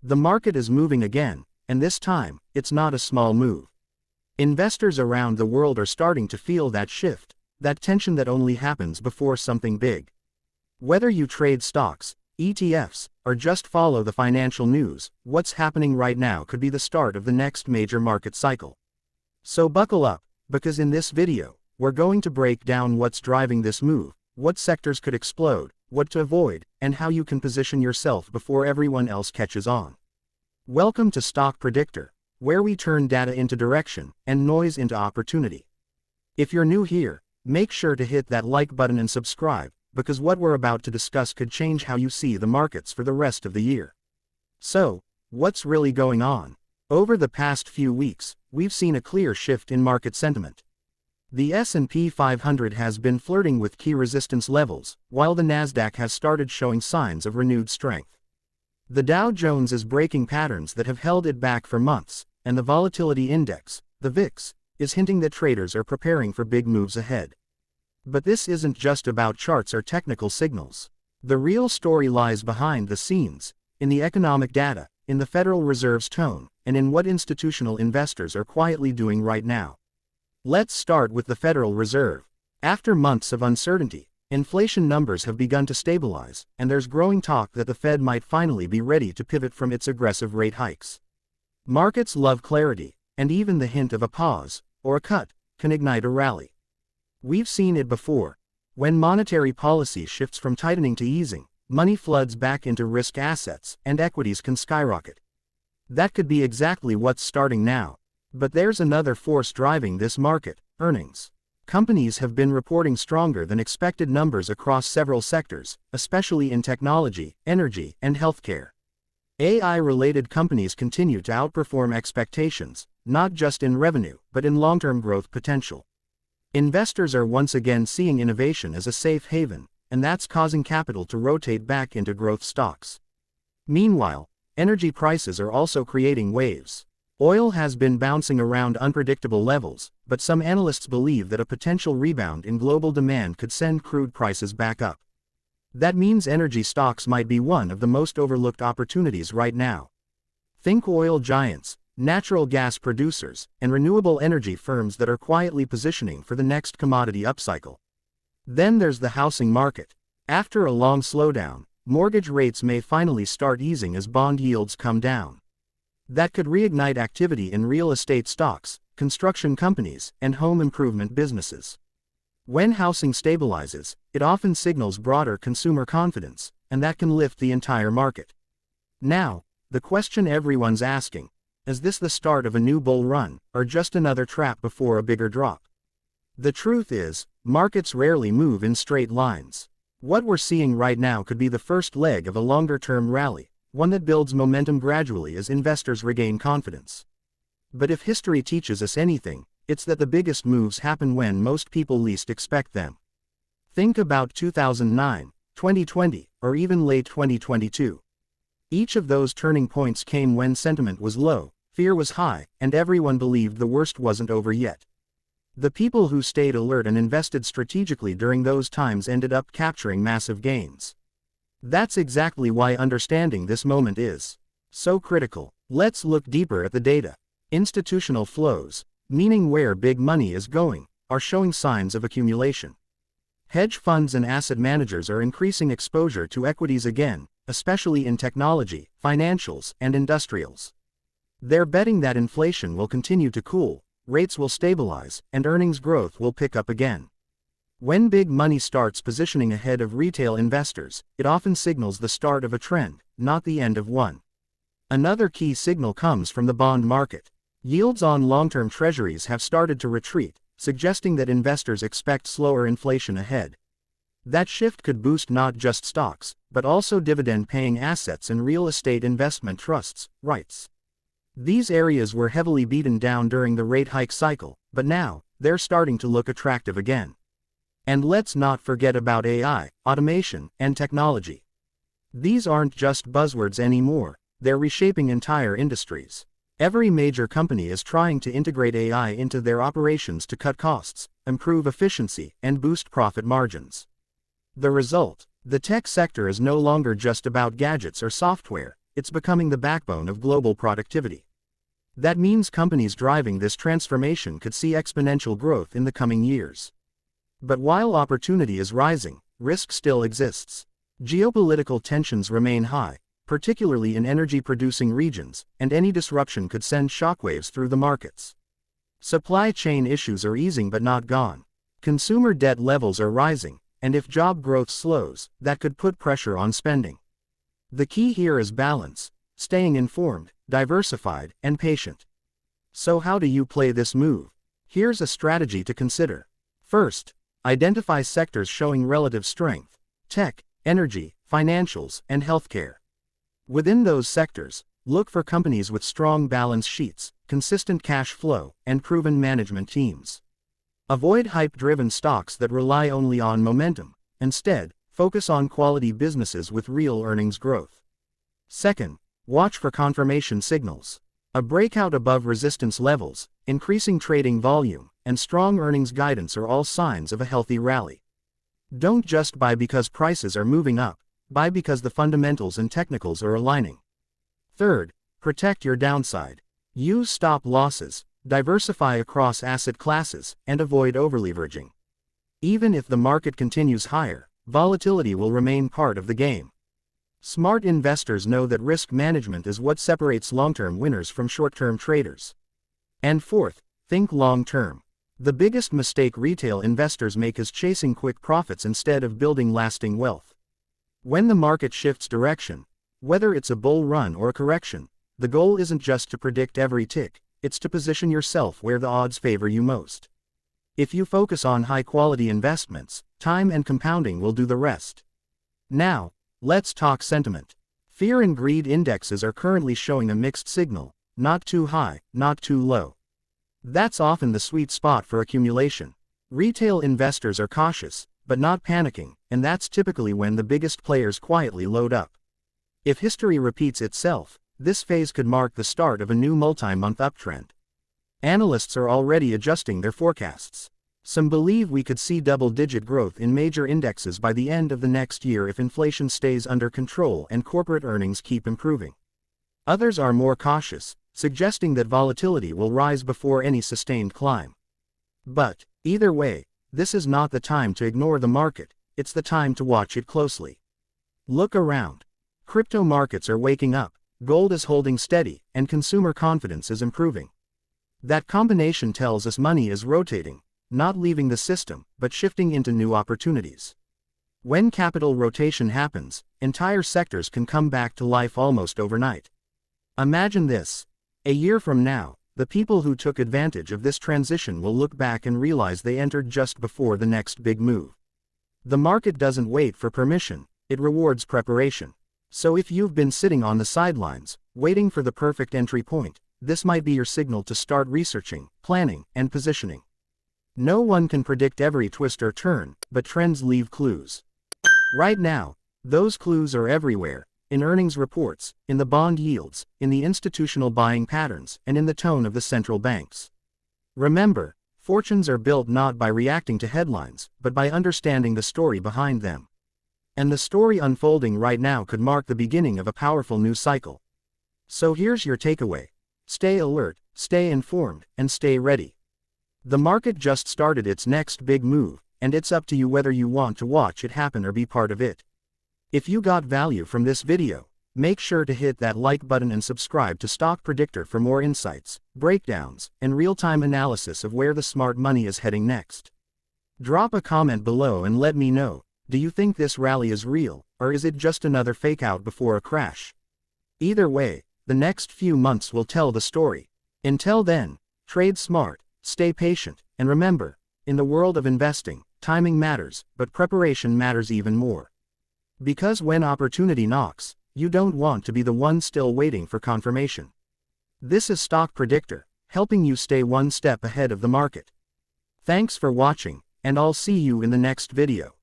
The market is moving again, and this time, it's not a small move. Investors around the world are starting to feel that shift, that tension that only happens before something big. Whether you trade stocks, ETFs, or just follow the financial news, what's happening right now could be the start of the next major market cycle. So buckle up, because in this video, we're going to break down what's driving this move, what sectors could explode, what to avoid, and how you can position yourself before everyone else catches on. Welcome to Stock Predictor, where we turn data into direction and noise into opportunity. If you're new here, make sure to hit that like button and subscribe, because what we're about to discuss could change how you see the markets for the rest of the year. So, what's really going on? Over the past few weeks, we've seen a clear shift in market sentiment. The S&P 500 has been flirting with key resistance levels, while the Nasdaq has started showing signs of renewed strength. The Dow Jones is breaking patterns that have held it back for months, and the volatility index, the VIX, is hinting that traders are preparing for big moves ahead. But this isn't just about charts or technical signals. The real story lies behind the scenes, in the economic data, in the Federal Reserve's tone, and in what institutional investors are quietly doing right now. Let's start with the Federal Reserve. After months of uncertainty, inflation numbers have begun to stabilize, and there's growing talk that the Fed might finally be ready to pivot from its aggressive rate hikes. Markets love clarity, and even the hint of a pause, or a cut, can ignite a rally. We've seen it before. When monetary policy shifts from tightening to easing, money floods back into risk assets, and equities can skyrocket. That could be exactly what's starting now. But there's another force driving this market: earnings. Companies have been reporting stronger than expected numbers across several sectors, especially in technology, energy, and healthcare. AI-related companies continue to outperform expectations, not just in revenue, but in long-term growth potential. Investors are once again seeing innovation as a safe haven, and that's causing capital to rotate back into growth stocks. Meanwhile, energy prices are also creating waves. Oil has been bouncing around unpredictable levels, but some analysts believe that a potential rebound in global demand could send crude prices back up. That means energy stocks might be one of the most overlooked opportunities right now. Think oil giants, natural gas producers, and renewable energy firms that are quietly positioning for the next commodity upcycle. Then there's the housing market. After a long slowdown, mortgage rates may finally start easing as bond yields come down. That could reignite activity in real estate stocks, construction companies, and home improvement businesses. When housing stabilizes, it often signals broader consumer confidence, and that can lift the entire market. Now, the question everyone's asking: is this the start of a new bull run, or just another trap before a bigger drop? The truth is, markets rarely move in straight lines. What we're seeing right now could be the first leg of a longer-term rally, one that builds momentum gradually as investors regain confidence. But if history teaches us anything, it's that the biggest moves happen when most people least expect them. Think about 2009, 2020, or even late 2022. Each of those turning points came when sentiment was low, fear was high, and everyone believed the worst wasn't over yet. The people who stayed alert and invested strategically during those times ended up capturing massive gains. That's exactly why understanding this moment is so critical. Let's look deeper at the data. Institutional flows, meaning where big money is going, are showing signs of accumulation. Hedge funds and asset managers are increasing exposure to equities again, especially in technology, financials, and industrials. They're betting that inflation will continue to cool, rates will stabilize, and earnings growth will pick up again. When big money starts positioning ahead of retail investors, it often signals the start of a trend, not the end of one. Another key signal comes from the bond market. Yields on long-term treasuries have started to retreat, suggesting that investors expect slower inflation ahead. That shift could boost not just stocks, but also dividend-paying assets and real estate investment trusts, REITs. These areas were heavily beaten down during the rate hike cycle, but now, they're starting to look attractive again. And let's not forget about AI, automation, and technology. These aren't just buzzwords anymore, they're reshaping entire industries. Every major company is trying to integrate AI into their operations to cut costs, improve efficiency, and boost profit margins. The result: the tech sector is no longer just about gadgets or software, it's becoming the backbone of global productivity. That means companies driving this transformation could see exponential growth in the coming years. But while opportunity is rising, risk still exists. Geopolitical tensions remain high, particularly in energy-producing regions, and any disruption could send shockwaves through the markets. Supply chain issues are easing but not gone. Consumer debt levels are rising, and if job growth slows, that could put pressure on spending. The key here is balance, staying informed, diversified, and patient. So how do you play this move? Here's a strategy to consider. First, identify sectors showing relative strength: tech, energy, financials, and healthcare. Within those sectors, look for companies with strong balance sheets, consistent cash flow, and proven management teams. Avoid hype-driven stocks that rely only on momentum. Instead, focus on quality businesses with real earnings growth. Second, watch for confirmation signals. A breakout above resistance levels, increasing trading volume, and strong earnings guidance are all signs of a healthy rally. Don't just buy because prices are moving up, buy because the fundamentals and technicals are aligning. Third, protect your downside. Use stop losses, diversify across asset classes, and avoid overleveraging. Even if the market continues higher, volatility will remain part of the game. Smart investors know that risk management is what separates long-term winners from short-term traders. And fourth, think long-term. The biggest mistake retail investors make is chasing quick profits instead of building lasting wealth. When the market shifts direction, whether it's a bull run or a correction, the goal isn't just to predict every tick, it's to position yourself where the odds favor you most. If you focus on high-quality investments, time and compounding will do the rest. Now, let's talk sentiment. Fear and greed indexes are currently showing a mixed signal: not too high, not too low. That's often the sweet spot for accumulation. Retail investors are cautious, but not panicking, and that's typically when the biggest players quietly load up. If history repeats itself, this phase could mark the start of a new multi-month uptrend. Analysts are already adjusting their forecasts. Some believe we could see double-digit growth in major indexes by the end of the next year if inflation stays under control and corporate earnings keep improving. Others are more cautious, suggesting that volatility will rise before any sustained climb. But, either way, this is not the time to ignore the market, it's the time to watch it closely. Look around. Crypto markets are waking up, gold is holding steady, and consumer confidence is improving. That combination tells us money is rotating, not leaving the system, but shifting into new opportunities. When capital rotation happens, entire sectors can come back to life almost overnight. Imagine this. A year from now, the people who took advantage of this transition will look back and realize they entered just before the next big move. The market doesn't wait for permission, it rewards preparation. So if you've been sitting on the sidelines, waiting for the perfect entry point, this might be your signal to start researching, planning, and positioning. No one can predict every twist or turn, but trends leave clues. Right now, those clues are everywhere: in earnings reports, in the bond yields, in the institutional buying patterns, and in the tone of the central banks. Remember, fortunes are built not by reacting to headlines, but by understanding the story behind them. And the story unfolding right now could mark the beginning of a powerful new cycle. So here's your takeaway. Stay alert, stay informed, and stay ready. The market just started its next big move, and it's up to you whether you want to watch it happen or be part of it. If you got value from this video, make sure to hit that like button and subscribe to Stock Predictor for more insights, breakdowns, and real-time analysis of where the smart money is heading next. Drop a comment below and let me know, do you think this rally is real, or is it just another fake out before a crash? Either way, the next few months will tell the story. Until then, trade smart, stay patient, and remember, in the world of investing, timing matters, but preparation matters even more. Because when opportunity knocks, you don't want to be the one still waiting for confirmation. This is Stock Predictor, helping you stay one step ahead of the market. Thanks for watching, and I'll see you in the next video.